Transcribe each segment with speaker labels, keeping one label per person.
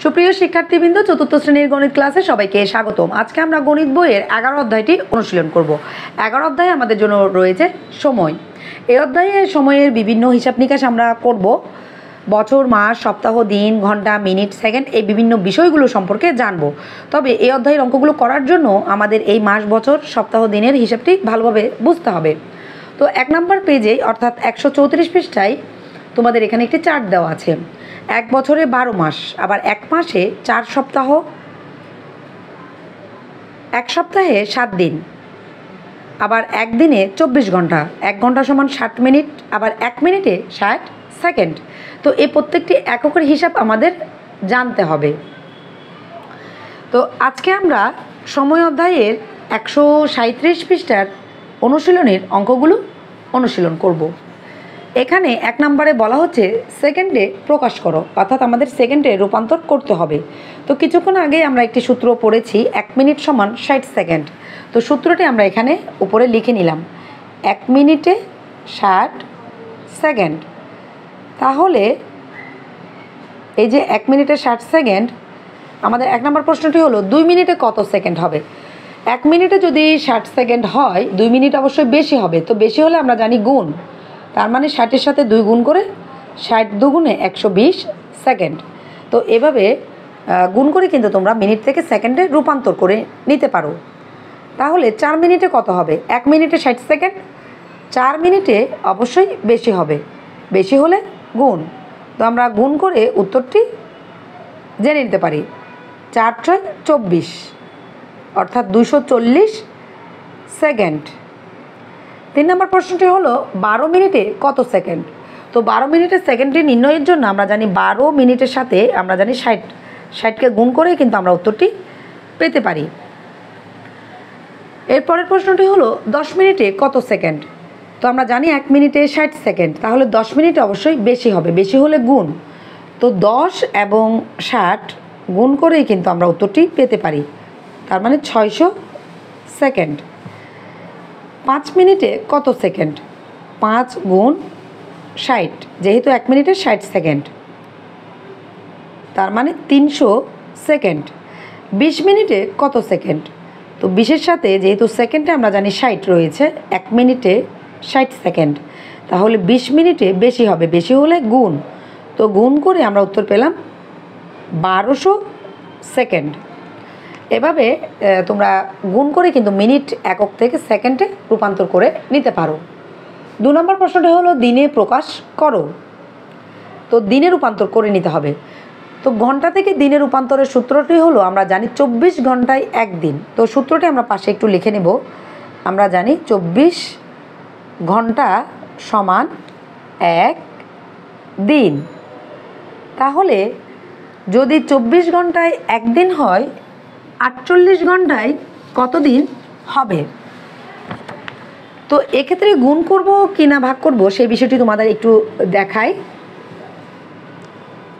Speaker 1: সুপ্রিয় শিক্ষার্থীবৃন্দ, চতুর্থ শ্রেণীর গণিত ক্লাসে সবাইকে স্বাগতম। আজকে আমরা গণিত বইয়ের 11 অধ্যায়টি অনুশীলন করব। 11 অধ্যায়ে আমাদের জন্য রয়েছে সময়। এই অধ্যায়ে সময়ের বিভিন্ন হিসাব নিকাশ আমরা করব। বছর, মাস, সপ্তাহ, দিন, ঘন্টা, মিনিট, সেকেন্ড এই বিভিন্ন বিষয়গুলো সম্পর্কে জানব। তবে এই অধ্যায়ের অঙ্কগুলো করার জন্য আমাদের এই মাস, বছর, সপ্তাহ, দিনের হিসাবটি ভালোভাবে বুঝতে হবে। তো 1 নম্বর পেজে অর্থাৎ 134 পৃষ্ঠায় তোমাদের এখানে একটি চার্ট দেওয়া আছে। এক বছরে 12 মাস, আবার এক মাসে 4 সপ্তাহ, এক সপ্তাহে 7 দিন, আবার একদিনে 24 ঘন্টা, 1 ঘন্টা সমান 60 মিনিট, আবার 1 মিনিটে 60 সেকেন্ড। তো এই প্রত্যেকটি এককের হিসাব আমাদের জানতে হবে। তো আজকে আমরা সময় অধ্যায়ের 137 পৃষ্ঠার অনুশীলনের অঙ্কগুলো অনুশীলন করব। এখানে 1 নম্বরে বলা হচ্ছে সেকেন্ডে প্রকাশ করো, অর্থাৎ আমাদের সেকেন্ডে রূপান্তর করতে হবে। তো কিছুক্ষণ আগে আমরা একটি সূত্র পড়েছি, 1 মিনিট সমান 60 সেকেন্ড। তো সূত্রটি আমরা এখানে উপরে লিখে নিলাম, 1 মিনিটে 60 সেকেন্ড। তাহলে এই যে 1 মিনিটে 60 সেকেন্ড, আমাদের 1 নম্বর প্রশ্নটি হলো 2 মিনিটে কত সেকেন্ড হবে। 1 মিনিটে যদি 60 সেকেন্ড হয়, 2 মিনিট অবশ্যই বেশি হবে। তো বেশি হলে আমরা জানি গুণ, তার মানে 60-এর সাথে 2 গুণ করে 60 দুগুণে 120 সেকেন্ড। তো এভাবে গুণ করে কিন্তু তোমরা মিনিট থেকে সেকেন্ডে রূপান্তর করে নিতে পারো। তাহলে 4 মিনিটে কত হবে? 1 মিনিটে 60 সেকেন্ড, 4 মিনিটে অবশ্যই বেশি হবে, বেশি হলে গুণ। তো আমরা গুণ করে উত্তরটি জেনে নিতে পারি। 4 × 24 অর্থাৎ 240 সেকেন্ড। 3 নম্বর প্রশ্নটি হলো 12 মিনিটে কত সেকেন্ড। তো 12 মিনিটের সেকেন্ডটি নির্ণয়ের জন্য আমরা জানি 12 মিনিটের সাথে আমরা জানি 60কে গুণ করে কিন্তু আমরা উত্তরটি পেতে পারি। এরপরের প্রশ্নটি হলো 10 মিনিটে কত সেকেন্ড। তো আমরা জানি 1 মিনিটে 60 সেকেন্ড, তাহলে 10 মিনিট অবশ্যই বেশি হবে, বেশি হলে গুণ। তো 10 এবং 60 গুণ করেই কিন্তু আমরা উত্তরটি পেতে পারি, তার মানে 600 সেকেন্ড। 5 মিনিটে কত সেকেন্ড? 5 গুণ 60, যেহেতু 1 মিনিটে 60 সেকেন্ড, তার মানে 300 সেকেন্ড। 20 মিনিটে কত সেকেন্ড? তো 20-এর সাথে যেহেতু সেকেন্ডে আমরা জানি 60 রয়েছে, 1 মিনিটে 60 সেকেন্ড, তাহলে 20 মিনিটে বেশি হবে, বেশি হলে গুণ। তো গুণ করে আমরা উত্তর পেলাম 1200 সেকেন্ড। এভাবে তোমরা গুণ করে কিন্তু মিনিট একক থেকে সেকেন্ডে রূপান্তর করে নিতে পারো। 2 নম্বর প্রশ্নটা হলো দিনে প্রকাশ করো। তো দিনে রূপান্তর করে নিতে হবে। তো ঘন্টা থেকে দিনে রূপান্তরের সূত্রটি হলো, আমরা জানি 24 ঘন্টায় 1 দিন। তো সূত্রটি আমরা পাশে একটু লিখে নেব। আমরা জানি 24 ঘন্টা সমান 1 দিন। তাহলে যদি 24 ঘন্টায় 1 দিন হয়, 48 ঘন্টায় কত দিন হবে? তো এক্ষেত্রে গুণ করব কি না ভাগ করব সেই বিষয়টি তোমাদের একটু দেখাই।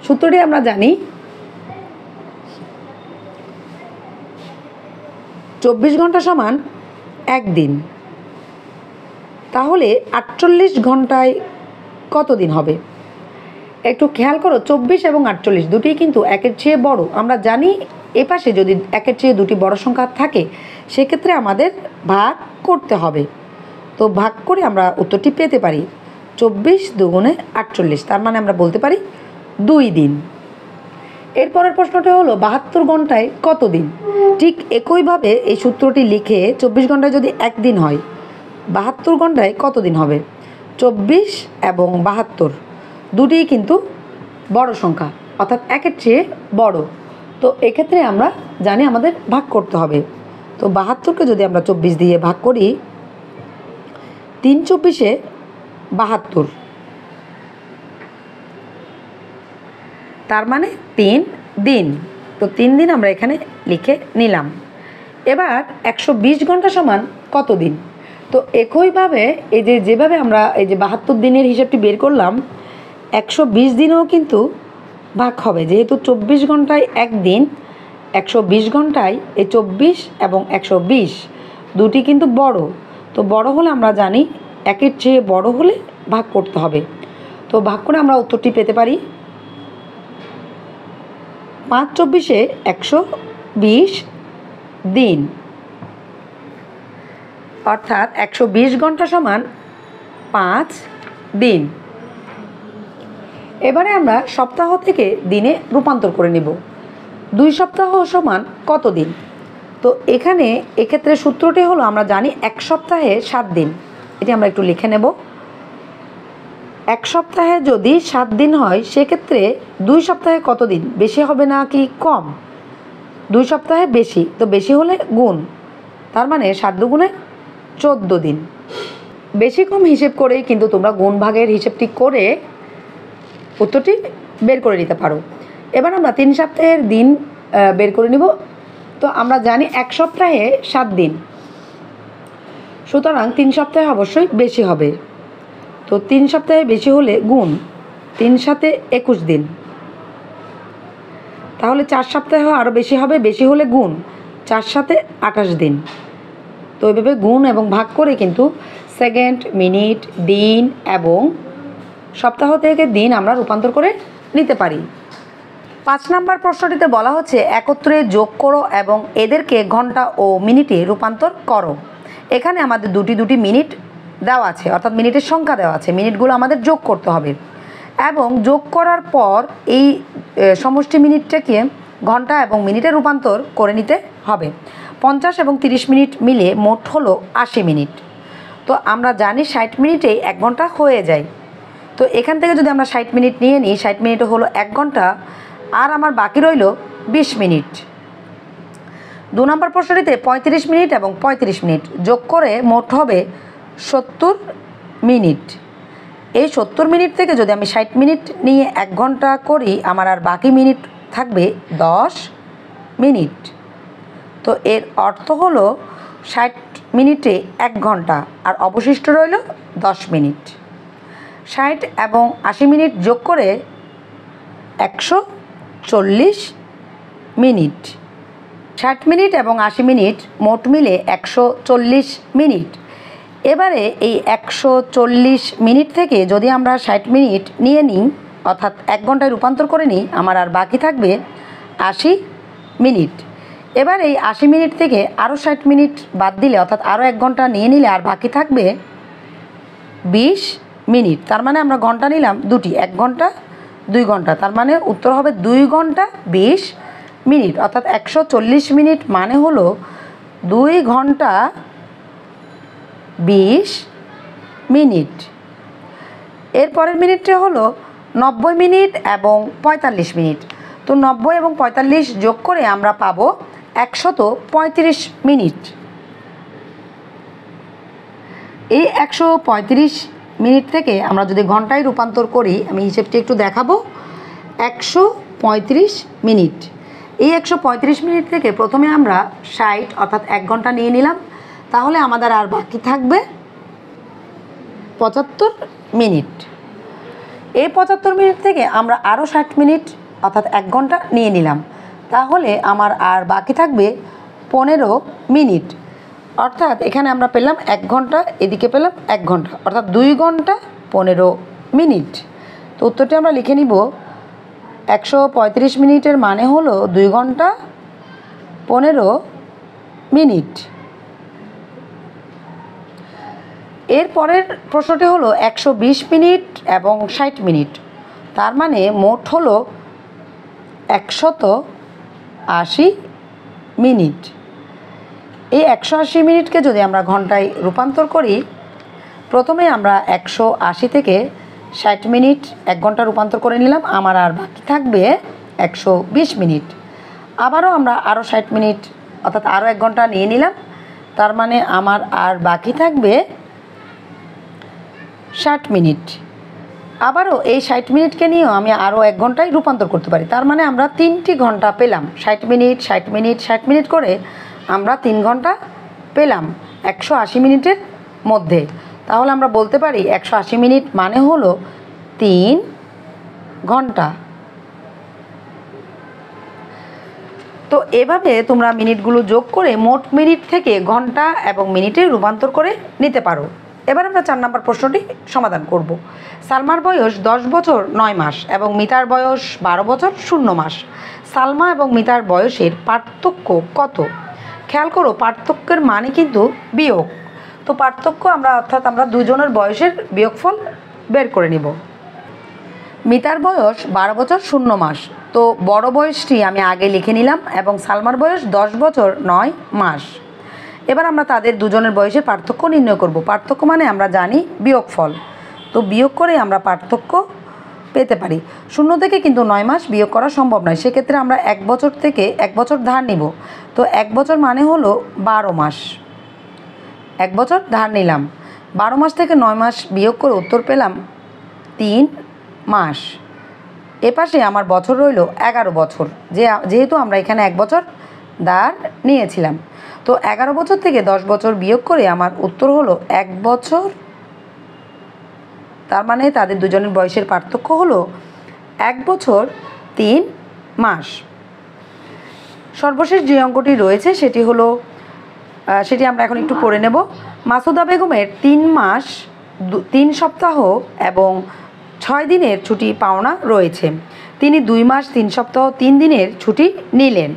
Speaker 1: সূত্রটি আমরা জানি 24 ঘন্টা সমান 1 দিন। তাহলে 48 ঘন্টায় কত দিন হবে? একটু খেয়াল করো, 24 এবং 48 দুটিই কিন্তু একের চেয়ে বড়। আমরা জানি এপাশে যদি একের চেয়ে দুটি বড় সংখ্যা থাকে, সেক্ষেত্রে আমাদের ভাগ করতে হবে। তো ভাগ করে আমরা উত্তরটি পেতে পারি 24 দুগুণে 48, তার মানে আমরা বলতে পারি 2 দিন। এরপরের প্রশ্নটা হলো 72 ঘন্টায় কত দিন। ঠিক একইভাবে এই সূত্রটি লিখে 24 ঘন্টায় যদি 1 দিন হয়, 72 ঘন্টায় কত দিন হবে? 24 এবং 72 দুটিই কিন্তু বড় সংখ্যা, অর্থাৎ একের চেয়ে বড়। তো এক্ষেত্রে আমরা জানি আমাদের ভাগ করতে হবে। তো 72কে যদি আমরা 24 দিয়ে ভাগ করি, 3 24-এ 72, তার মানে 3 দিন। তো 3 দিন আমরা এখানে লিখে নিলাম। এবার 120 ঘন্টা সমান কত দিন। তো একইভাবে এই যেভাবে আমরা এই যে 72 দিনের হিসাবটি বের করলাম, 120 দিনেও কিন্তু ভাগ হবে, যেহেতু 24 ঘন্টায় 1 দিন, 120 ঘন্টায় এই 24 এবং 120 দুটি কিন্তু বড়। তো বড় হলে আমরা জানি একের চেয়ে বড় হলে ভাগ করতে হবে। তো ভাগ করে আমরা উত্তরটি পেতে পারি 5×24 120 দিন, অর্থাৎ 120 ঘন্টা সমান 5 দিন। এবারে আমরা সপ্তাহ থেকে দিনে রূপান্তর করে নেব। 2 সপ্তাহ সমান কত দিন? তো এক্ষেত্রে সূত্রটি হলো, আমরা জানি 1 সপ্তাহে 7 দিন। এটি আমরা একটু লিখে নেব। 1 সপ্তাহে যদি 7 দিন হয়, সেক্ষেত্রে 2 সপ্তাহে কত দিন? বেশি হবে না কি কম? 2 সপ্তাহে বেশি, তো বেশি হলে গুণ, তার মানে 7 দুগুণে 14 দিন। বেশি কম হিসেব করেই কিন্তু তোমরা গুণ ভাগের হিসেবটি করে উত্তরটি বের করে নিতে পারো। এবার আমরা 3 সপ্তাহের দিন বের করে নিব। তো আমরা জানি 1 সপ্তাহে 7 দিন, সুতরাং 3 সপ্তাহে অবশ্যই বেশি হবে। তো 3 সপ্তাহে বেশি হলে গুণ, 3 সাথে 21 দিন। তাহলে 4 সপ্তাহে আরও বেশি হবে, বেশি হলে গুণ, 4 সাথে 28 দিন। তো এইভাবে গুণ এবং ভাগ করে কিন্তু সেকেন্ড, মিনিট, দিন এবং সপ্তাহ থেকে দিন আমরা রূপান্তর করে নিতে পারি। 5 নম্বর প্রশ্নটিতে বলা হচ্ছে, একত্রে যোগ করো এবং এদেরকে ঘন্টা ও মিনিটে রূপান্তর করো। এখানে আমাদের দুটি মিনিট দেওয়া আছে, অর্থাৎ মিনিটের সংখ্যা দেওয়া আছে, মিনিটগুলো আমাদের যোগ করতে হবে এবং যোগ করার পর এই সমষ্টি মিনিটটাকে ঘন্টা এবং মিনিটে রূপান্তর করে নিতে হবে। 50 এবং 30 মিনিট মিলে মোট হলো 80 মিনিট। তো আমরা জানি 60 মিনিটেই 1 ঘন্টা হয়ে যায়। তো এখান থেকে যদি আমরা 60 মিনিট নিয়ে নিই, 60 মিনিটে হলো 1 ঘন্টা, আর আমার বাকি রইল 20 মিনিট। 2 নম্বর প্রশ্নটিতে 35 মিনিট এবং 35 মিনিট যোগ করে মোট হবে 70 মিনিট। এই 70 মিনিট থেকে যদি আমি 60 মিনিট নিয়ে 1 ঘন্টা করি, আমার আর বাকি মিনিট থাকবে 10 মিনিট। তো এর অর্থ হলো 60 মিনিটে 1 ঘন্টা আর অবশিষ্ট রইল 10 মিনিট। 60 এবং 80 মিনিট যোগ করে 140 মিনিট। 60 মিনিট এবং 80 মিনিট মোট মিলে 140 মিনিট। এবারে এই 140 মিনিট থেকে যদি আমরা 60 মিনিট নিয়ে নিই, অর্থাৎ 1 ঘন্টায় রূপান্তর করে নিই, আমার আর বাকি থাকবে 80 মিনিট। এবার এই 80 মিনিট থেকে আরও 60 মিনিট বাদ দিলে, অর্থাৎ আরও 1 ঘন্টা নিয়ে নিলে আর বাকি থাকবে 20 মিনিট। তার মানে আমরা ঘন্টা নিলাম দুটি, 1 ঘন্টা 2 ঘন্টা, তার মানে উত্তর হবে 2 ঘন্টা 20 মিনিট। অর্থাৎ 140 মিনিট মানে হলো 2 ঘন্টা 20 মিনিট। এরপরের মিনিটটা হলো 90 মিনিট এবং 45 মিনিট। তো 90 এবং 45 যোগ করে আমরা পাবো 135 মিনিট। এই 135 মিনিট থেকে আমরা যদি ঘন্টায় রূপান্তর করি, আমি হিসেবটি একটু দেখাবো। 135 মিনিট, এই 135 মিনিট থেকে প্রথমে আমরা 60 অর্থাৎ 1 ঘন্টা নিয়ে নিলাম, তাহলে আমাদের আর বাকি থাকবে 75 মিনিট। এই 75 মিনিট থেকে আমরা আরও 60 মিনিট অর্থাৎ 1 ঘন্টা নিয়ে নিলাম, তাহলে আমার আর বাকি থাকবে 15 মিনিট। অর্থাৎ এখানে আমরা পেলাম 1 ঘন্টা, এদিকে পেলাম 1 ঘন্টা, অর্থাৎ 2 ঘন্টা 15 মিনিট। তো উত্তরটি আমরা লিখে নিব, 135 মিনিটের মানে হলো 2 ঘন্টা 15 মিনিট। এর পরের প্রশ্নটি হলো 120 মিনিট এবং 60 মিনিট, তার মানে মোট হলো 180 মিনিট। এই 180 মিনিটকে যদি আমরা ঘন্টায় রূপান্তর করি, প্রথমে আমরা 180 থেকে 60 মিনিট 1 ঘন্টা রূপান্তর করে নিলাম, আমার আর বাকি থাকবে 120 মিনিট। আবারও আমরা আরও 60 মিনিট অর্থাৎ আরও 1 ঘন্টা নিয়ে নিলাম, তার মানে আমার আর বাকি থাকবে 60 মিনিট। আবারও এই 60 মিনিটকে নিয়েও আমি আরও 1 ঘন্টায় রূপান্তর করতে পারি, তার মানে আমরা 3টি ঘন্টা পেলাম। 60 মিনিট 60 মিনিট 60 মিনিট করে আমরা 3 ঘন্টা পেলাম 180 মিনিটের মধ্যে। তাহলে আমরা বলতে পারি 180 মিনিট মানে হলো 3 ঘন্টা। তো এভাবে তোমরা মিনিটগুলো যোগ করে মোট মিনিট থেকে ঘন্টা এবং মিনিটে রূপান্তর করে নিতে পারো। এবার আমরা 4 নম্বর প্রশ্নটি সমাধান করব। সালমার বয়স 10 বছর 9 মাস এবং মিতার বয়স 12 বছর 0 মাস। সালমা এবং মিতার বয়সের পার্থক্য কত? খেয়াল করো, পার্থক্যের মানে কিন্তু বিয়োগ। তো পার্থক্য আমরা দুজনের বয়সের বিয়োগফল বের করে নিব। মিতার বয়স 12 বছর 0 মাস, তো বড় বয়সটি আমি আগে লিখে নিলাম, এবং সালমার বয়স 10 বছর 9 মাস। এবার আমরা তাদের দুজনের বয়সের পার্থক্য নির্ণয় করব। পার্থক্য মানে আমরা জানি বিয়োগফল, তো বিয়োগ করে আমরা পার্থক্য পেতে পারি। 0 থেকে কিন্তু 9 মাস বিয়োগ করা সম্ভব নয়, সেক্ষেত্রে আমরা 1 বছর থেকে 1 বছর ধার নিব। তো 1 বছর মানে হলো 12 মাস, 1 বছর ধার নিলাম। 12 মাস থেকে 9 মাস বিয়োগ করে উত্তর পেলাম 3 মাস। এপাশে আমার বছর রইল 11 বছর, যেহেতু আমরা এখানে 1 বছর ধার নিয়েছিলাম। তো 11 বছর থেকে 10 বছর বিয়োগ করে আমার উত্তর হলো 1 বছর। তার মানে তাদের দুজনের বয়সের পার্থক্য হলো 1 বছর 3 মাস। সর্বশেষ যে অঙ্কটি রয়েছে সেটি আমরা এখন একটু পড়ে নেব। মাসুদা বেগমের 3 মাস 3 সপ্তাহ এবং 6 দিনের ছুটি পাওনা রয়েছে। তিনি 2 মাস 3 সপ্তাহ 3 দিনের ছুটি নিলেন।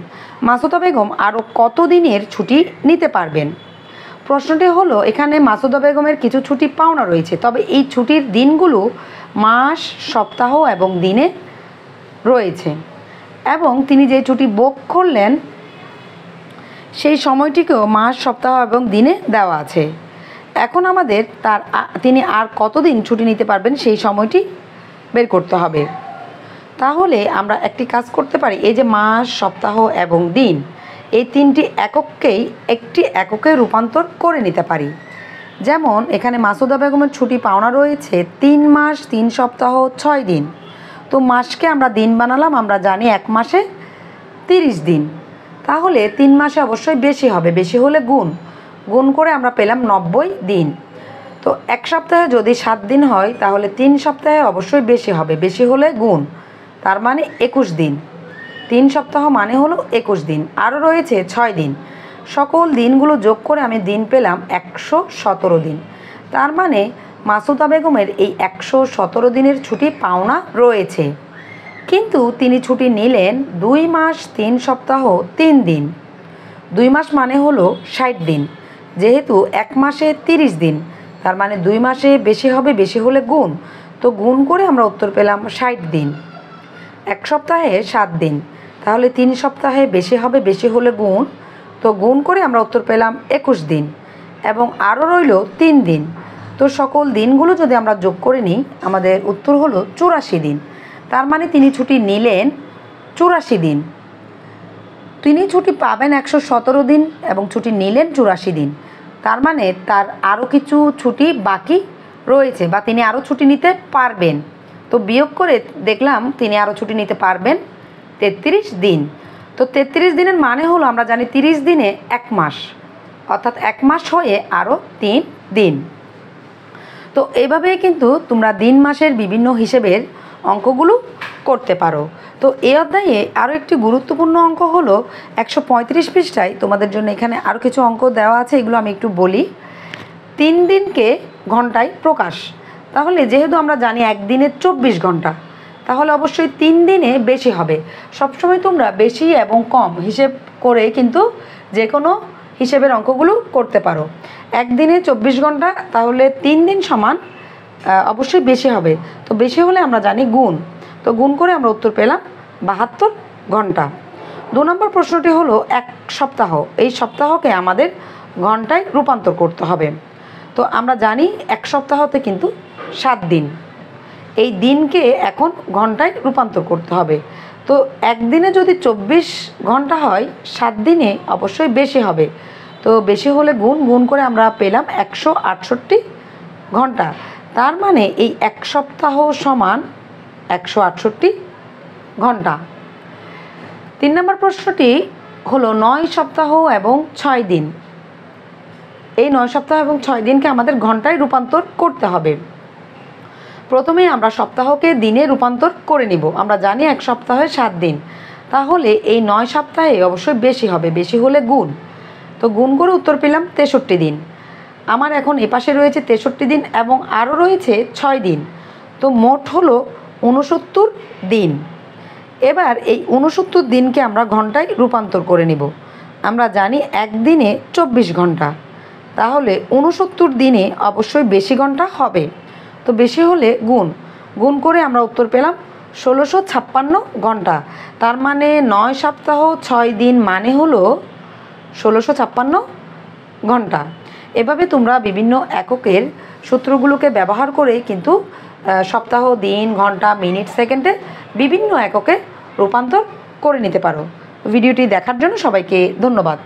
Speaker 1: মাসুদা বেগম আরও কত দিনের ছুটি নিতে পারবেন? প্রশ্নটি হলো, এখানে মাসুদা বেগমের কিছু ছুটি পাওনা রয়েছে, তবে এই ছুটির দিনগুলো মাস, সপ্তাহ এবং দিনে রয়েছে, এবং তিনি যে ছুটি বুক করলেন সেই সময়টিকেও মাস, সপ্তাহ এবং দিনে দেওয়া আছে। এখন আমাদের তিনি আর কতদিন ছুটি নিতে পারবেন সেই সময়টি বের করতে হবে। তাহলে আমরা একটি কাজ করতে পারি, এই যে মাস, সপ্তাহ এবং দিন, এই 3টি একককেই একটি এককে রূপান্তর করে নিতে পারি। যেমন এখানে মাসুদা বেগমের ছুটি পাওনা রয়েছে 3 মাস 3 সপ্তাহ 6 দিন। তো মাসকে আমরা দিন বানালাম, আমরা জানি 1 মাসে 30 দিন, তাহলে 3 মাসে অবশ্যই বেশি হবে, বেশি হলে গুণ করে আমরা পেলাম 90 দিন। তো 1 সপ্তাহে যদি 7 দিন হয় তাহলে 3 সপ্তাহে অবশ্যই বেশি হবে, বেশি হলে গুণ, তার মানে 21 দিন। 3 সপ্তাহ মানে হলো 21 দিন। আরও রয়েছে 6 দিন, সকল দিনগুলো যোগ করে আমি দিন পেলাম 117 দিন। তার মানে মাসুদা বেগমের এই 117 দিনের ছুটি পাওনা রয়েছে, কিন্তু তিনি ছুটি নিলেন 2 মাস 3 সপ্তাহ 3 দিন। 2 মাস মানে হলো 60 দিন, যেহেতু 1 মাসে 30 দিন, তার মানে 2 মাসে বেশি হবে, বেশি হলে গুণ, তো গুণ করে আমরা উত্তর পেলাম 60 দিন। 1 সপ্তাহে 7 দিন, তাহলে 3 সপ্তাহে বেশি হবে, বেশি হলে গুণ, তো গুণ করে আমরা উত্তর পেলাম 21 দিন, এবং আরও রইল 3 দিন। তো সকল দিনগুলো যদি আমরা যোগ করে নিই আমাদের উত্তর হলো 84 দিন। তার মানে তিনি ছুটি নিলেন 84 দিন। তিনি ছুটি পাবেন 117 দিন এবং ছুটি নিলেন 84 দিন। তার মানে তার আরও কিছু ছুটি বাকি রয়েছে, বা তিনি আরও ছুটি নিতে পারবেন। তো বিয়োগ করে দেখলাম তিনি আরও ছুটি নিতে পারবেন 33 দিন। তো 33 দিনের মানে হলো, আমরা জানি 30 দিনে 1 মাস, অর্থাৎ 1 মাস হয়ে আরও 3 দিন। তো এইভাবেই কিন্তু তোমরা দিন মাসের বিভিন্ন হিসেবের অঙ্কগুলো করতে পারো। তো এই অধ্যায়ে আরও একটি গুরুত্বপূর্ণ অঙ্ক হলো 135 পৃষ্ঠায় তোমাদের জন্য এখানে আরও কিছু অঙ্ক দেওয়া আছে, এগুলো আমি একটু বলি। 3 দিনকে ঘন্টায় প্রকাশ, তাহলে যেহেতু আমরা জানি 1 দিনে 24 ঘন্টা, তাহলে অবশ্যই 3 দিনে বেশি হবে। সবসময় তোমরা বেশি এবং কম হিসেব করে কিন্তু যে কোনো হিসেবের অঙ্কগুলো করতে পারো। 1 দিনে 24 ঘন্টা, তাহলে 3 দিন সমান অবশ্যই বেশি হবে। তো বেশি হলে আমরা জানি গুণ, তো গুণ করে আমরা উত্তর পেলাম 72 ঘন্টা। 2 নম্বর প্রশ্নটি হলো 1 সপ্তাহ, এই সপ্তাহকে আমাদের ঘন্টায় রূপান্তর করতে হবে। তো আমরা জানি 1 সপ্তাহতে কিন্তু 7 দিন, এই দিনকে এখন ঘন্টায় রূপান্তর করতে হবে। তো 1 দিনে যদি 24 ঘন্টা হয়, 7 দিনে অবশ্যই বেশি হবে, তো বেশি হলে গুণ করে আমরা পেলাম 168 ঘন্টা। তার মানে এই 1 সপ্তাহ সমান 168 ঘন্টা। 3 নম্বর প্রশ্নটি হলো 9 সপ্তাহ এবং 6 দিন, এই 9 সপ্তাহ এবং 6 দিনকে আমাদের ঘন্টায় রূপান্তর করতে হবে। প্রথমেই আমরা সপ্তাহকে দিনে রূপান্তর করে নিব। আমরা জানি 1 সপ্তাহে 7 দিন, তাহলে এই 9 সপ্তাহে অবশ্যই বেশি হবে, বেশি হলে গুণ, তো গুণ করে উত্তর পেলাম 63 দিন। আমার এখন এপাশে রয়েছে 63 দিন এবং আরও রয়েছে 6 দিন, তো মোট হলো 69 দিন। এবার এই 69 দিনকে আমরা ঘন্টায় রূপান্তর করে নিব। আমরা জানি একদিনে 24 ঘন্টা, তাহলে 69 দিনে অবশ্যই বেশি ঘন্টা হবে। তো বেশি হলে গুণ করে আমরা উত্তর পেলাম 1656 ঘন্টা। তার মানে 9 সপ্তাহ 6 দিন মানে হলো 1656 ঘন্টা। এভাবে তোমরা বিভিন্ন এককের সূত্রগুলোকে ব্যবহার করে কিন্তু সপ্তাহ, দিন, ঘন্টা, মিনিট, সেকেন্ডে বিভিন্ন এককে রূপান্তর করে নিতে পারো। ভিডিওটি দেখার জন্য সবাইকে ধন্যবাদ।